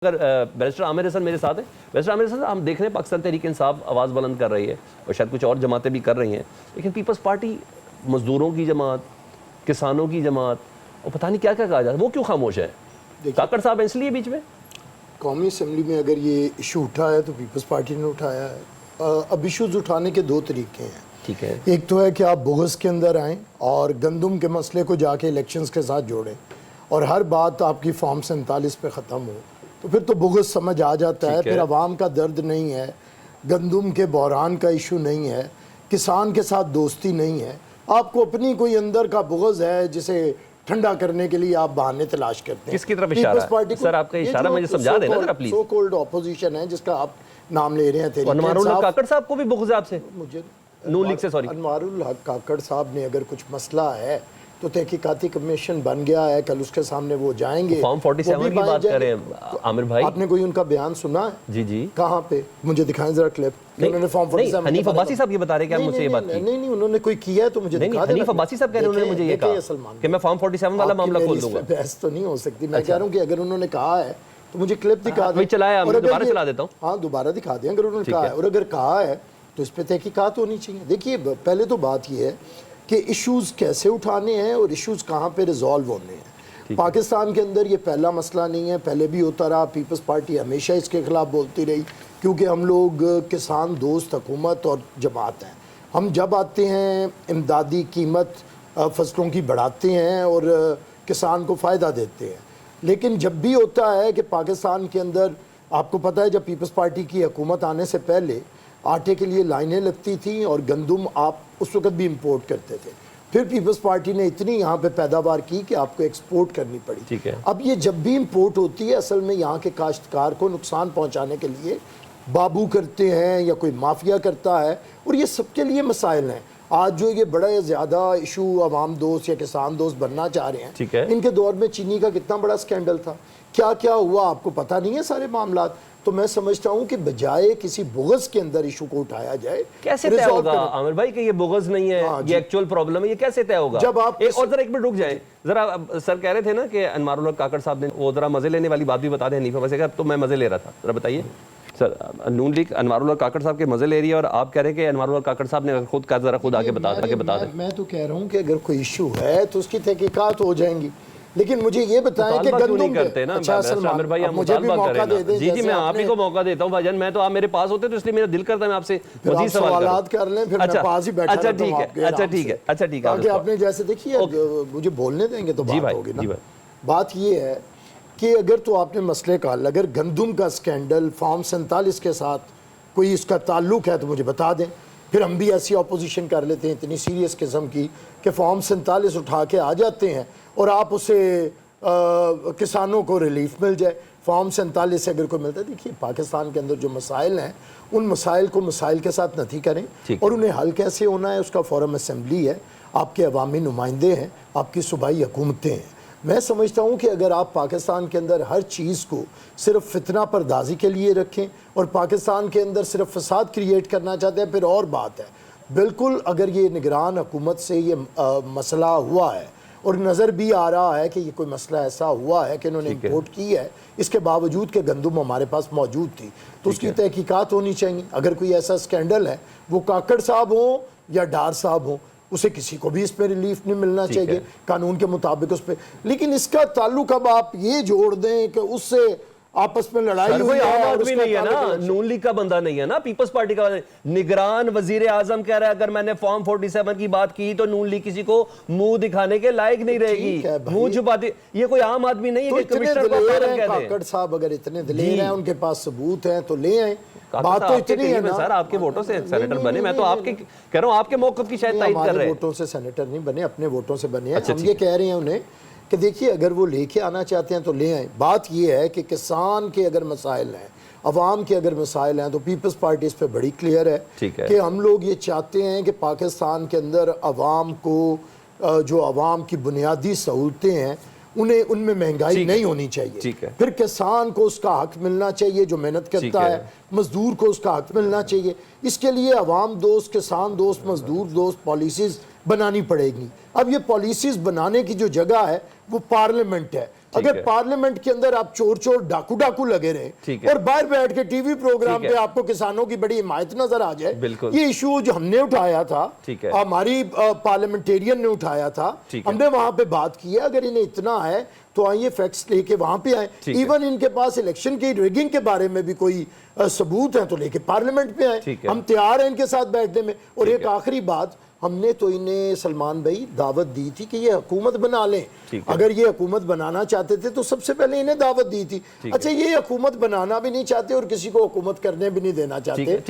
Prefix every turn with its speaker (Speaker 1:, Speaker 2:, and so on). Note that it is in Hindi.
Speaker 1: अगर बैरिस्टर आमिर हसन मेरे साथ है। बैरिस्टर आमिर हसन, हम देख रहे हैं पाकिस्तान तहरीक इंसाफ आवाज़ बुलंद कर रही है और शायद कुछ और जमातें भी कर रही हैं, लेकिन पीपल्स पार्टी मजदूरों की जमात, किसानों की जमात और पता नहीं क्या क्या कहा जाता है, वो क्यों खामोश है? काकड़ साहब इसलिए बीच में
Speaker 2: कौमी असम्बली में अगर ये इशू उठा है तो पीपल्स पार्टी ने उठाया है। अब इशूज़ उठाने के दो तरीके हैं।
Speaker 1: ठीक है,
Speaker 2: एक तो है कि आप बुग़्ज़ के अंदर आएँ और गंदम के मसले को जाके इलेक्शंस के साथ जोड़ें और हर बात आपकी फॉर्म 47 पे ख़त्म हो, तो फिर तो बुग़्ज़ समझ आ जाता है। फिर अवाम का दर्द नहीं है, गंदम के बहरान का इशू नहीं है, किसान के साथ दोस्ती नहीं है, आपको अपनी कोई अंदर का बुग़्ज़ है जिसे ठंडा करने के लिए आप बहाने तलाश करते हैं।
Speaker 1: किसकी तरफ इशारा है? सर आपका इशारा मुझे समझा देना जरा प्लीज।
Speaker 2: सो कॉल्ड ऑपोजिशन है जिसका आप नाम ले रहे हैं।
Speaker 1: अनवारुल हक काकड़ साहब को भी बुग़्ज़ है आपसे?
Speaker 2: मुझे
Speaker 1: नून लीग से, सॉरी,
Speaker 2: अनवारुल हक काकड़ साहब ने अगर कुछ मसला है तो तहकीकाती कमीशन बन गया है, कल उसके सामने वो जाएंगे।
Speaker 1: फॉर्म 47 की बात कर रहे हैं आमिर भाई।
Speaker 2: आपने कोई उनका बयान सुना है?
Speaker 1: जी जी,
Speaker 2: कहाँ पे? मुझे दिखाएं जरा क्लिप। उन्होंने फॉर्म 47
Speaker 1: हनीफ अब्बासी साहब ये बता रहे हैं कि मुझसे ये बात की?
Speaker 2: नहीं, उन्होंने कोई किया है तो मुझे दिखा देना।
Speaker 1: हनीफ अब्बासी साहब कह रहे हैं, उन्होंने मुझे ये कहा कि मैं फॉर्म 47 वाला मामला खोल दूंगा।
Speaker 2: बहस तो नहीं हो सकती। मैं कह रहा हूँ कि अगर उन्होंने कहा है तो मुझे क्लिप दिखा दें।
Speaker 1: चलाया, दोबारा चला देता हूँ।
Speaker 2: हाँ, दोबारा दिखा दें अगर उन्होंने कहा है। और अगर कहा है तो इस पर तहकीकात होनी चाहिए। देखिए, पहले तो बात यह है कि इश्यूज़ कैसे उठाने हैं और इश्यूज़ कहाँ पे रिजॉल्व होने हैं। पाकिस्तान के अंदर ये पहला मसला नहीं है, पहले भी होता रहा। पीपल्स पार्टी हमेशा इसके ख़िलाफ़ बोलती रही क्योंकि हम लोग किसान दोस्त हुकूमत और जमात हैं। हम जब आते हैं इमदादी कीमत फसलों की बढ़ाते हैं और किसान को फ़ायदा देते हैं। लेकिन जब भी होता है कि पाकिस्तान के अंदर, आपको पता है जब पीपल्स पार्टी की हुकूमत आने से पहले आटे के लिए लाइनें लगती थीं और गंदम आप उस वक्त भी इंपोर्ट करते थे। फिर पीपल्स पार्टी ने इतनी यहाँ पे पैदावार की कि आपको एक्सपोर्ट करनी पड़ी।
Speaker 1: ठीक है।
Speaker 2: अब ये जब भी इंपोर्ट होती है असल में यहाँ के काश्तकार को नुकसान पहुँचाने के लिए बाबू करते हैं या कोई माफिया करता है, और ये सबके लिए मसाइल हैं। आज जो ये बड़ा ज़्यादा इशू अवाम दोस्त या किसान दोस्त बनना चाह रहे हैं,
Speaker 1: ठीक है,
Speaker 2: इनके दौर में चीनी का कितना बड़ा स्कैंडल था, क्या क्या हुआ आपको पता नहीं है सारे मामलात। तो मैं समझता हूँ कि बजाय किसी बुग़्ज़ के अंदर इशू को उठाया जाए,
Speaker 1: कैसे तय होगा आमिर भाई कि ये बुग़्ज़ नहीं है, ये एक्चुअल प्रॉब्लम है, ये कैसे तय होगा? जब आप एक मिनट रुक जाए जरा। सर कह रहे थे ना कि अनवारुल हक काकड़ साहब ने वो जरा मजे लेने वाली बात भी बता दें हनीफा वैसे, तो मैं मजे ले रहा था, जरा बताइए सर। नून लीग अनवारुल हक काकड़ साहब के मजे ले रही है और आप कह रहे हैं कि अनवारुल हक काकड़ साहब ने खुद का जरा खुद आके बता दें।
Speaker 2: मैं तो कह रहा हूँ कि अगर कोई इशू है तो उसकी तहकीकात हो जाएंगी, लेकिन मुझे ये बताएं कि गंदम
Speaker 1: करते ना।
Speaker 2: अच्छा सलमान भाई, आप मुझे भी मौका दे दें।
Speaker 1: जी जी, मैं आप ही को मौका देता हूँ भाईजान। मैं तो आप मेरे पास होते तो इसलिए मेरा दिल करता है मैं आपसे मजीद सवाल कर लें, फिर मैं पास ही बैठा। अच्छा ठीक है, अच्छा ठीक है, अच्छा ठीक है।
Speaker 2: आपने जैसे देखिए, मुझे बोलने देंगे तो बात होगी ना। बात ये है कि अगर तो आपने मसले का हल, अगर गंदम का स्कैंडल फॉर्म 47 के साथ कोई इसका ताल्लुक है तो मुझे बता दें, फिर हम भी ऐसी अपोजिशन कर लेते हैं इतनी सीरियस किस्म की कि फॉर्म 47 उठा के आ जाते हैं और आप उसे किसानों को रिलीफ मिल जाए। फॉर्म 47 से अगर कोई मिलता है, देखिए पाकिस्तान के अंदर जो मसाइल हैं उन मसाइल को मसाइल के साथ नथी करें और उन्हें हल कैसे होना है उसका फोरम असम्बली है, आपके अवामी नुमाइंदे हैं, आपकी सूबाई हुकूमतें हैं। मैं समझता हूँ कि अगर आप पाकिस्तान के अंदर हर चीज़ को सिर्फ फितना परदाजी के लिए रखें और पाकिस्तान के अंदर सिर्फ फसाद क्रिएट करना चाहते हैं, फिर और बात है। बिल्कुल अगर ये निगरान हुकूमत से ये मसला हुआ है और नज़र भी आ रहा है कि ये कोई मसला ऐसा हुआ है कि इन्होंने इंपोर्ट की है, इसके बावजूद कि गंदम हमारे पास मौजूद थी, तो उसकी तहकीकात होनी चाहिए। अगर कोई ऐसा स्कैंडल है, वो काकड़ साहब हों या डार साहब हों, उसे किसी को भी इस पर रिलीफ नहीं मिलना चाहिए कानून के मुताबिक उस पर। लेकिन इसका ताल्लुक अब आप ये जोड़ दें कि उससे आपस में लड़ाई हुई है।
Speaker 1: आम आदमी नहीं है ना, नून लीग का बंदा नहीं है ना, पीपल्स पार्टी का निगरान वजीर आजम कह रहा है अगर मैंने फॉर्म 47 की बात की तो नून लीग किसी को मुंह दिखाने के लायक नहीं रहेगी, मुंह छुपाती। ये कोई आम आदमी नहीं है कि कमिश्नर को
Speaker 2: काकड़ साहब अगर इतने दिलेर हैं, उनके पास सबूत हैं तो ले आए। बात तो इतनी है ना
Speaker 1: सर, आपके वोटों से सेनेटर बने, मैं तो आपके कह रहा हूं आपके मौक़िफ़ की शायद तायद कर रहे हैं।
Speaker 2: वोटों से सेनेटर नहीं बने, अपने वोटों से बने हैं। हम ये कह रहे हैं उन्हें कि देखिए अगर वो लेके आना चाहते हैं तो ले आए। बात ये है कि किसान के अगर मसाइल हैं, अवाम के अगर मसाइल हैं, तो पीपल्स पार्टी इस पर बड़ी क्लियर है कि हम लोग ये चाहते हैं कि पाकिस्तान के अंदर अवाम को जो अवाम की बुनियादी सहूलतें हैं उन्हें उनमें महंगाई नहीं होनी चाहिए। फिर किसान को उसका हक मिलना चाहिए जो मेहनत करता है, मजदूर को उसका हक मिलना चाहिए। इसके लिए अवाम दोस्त, किसान दोस्त, मजदूर दोस्त पॉलिसीज़ बनानी पड़ेगी। अब ये पॉलिसीज़ बनाने की जो जगह है वो पार्लियामेंट है। अगर पार्लियामेंट के अंदर आप चोर चोर डाकू डाकू लगे रहे और बाहर बैठ के टीवी प्रोग्राम पे आपको किसानों की बड़ी हिमायत नजर आ जाए, ये इशू जो हमने उठाया था, हमारी पार्लियामेंटेरियन ने उठाया था, हमने वहां पे बात की है। अगर इन्हें इतना है तो आइए फैक्ट्स लेके वहां पे आए। इवन इनके पास इलेक्शन की रिगिंग के बारे में भी कोई सबूत है तो लेके पार्लियामेंट पे आए, हम तैयार हैं इनके साथ बैठने में। और एक आखिरी बात, हमने तो इन्हें सलमान भाई दावत दी थी कि ये हुकूमत बना लें। अगर ये हुकूमत बनाना चाहते थे तो सबसे पहले इन्हें दावत दी थी। अच्छा, ये हुकूमत बनाना भी नहीं चाहते और किसी को हुकूमत करने भी नहीं देना चाहते।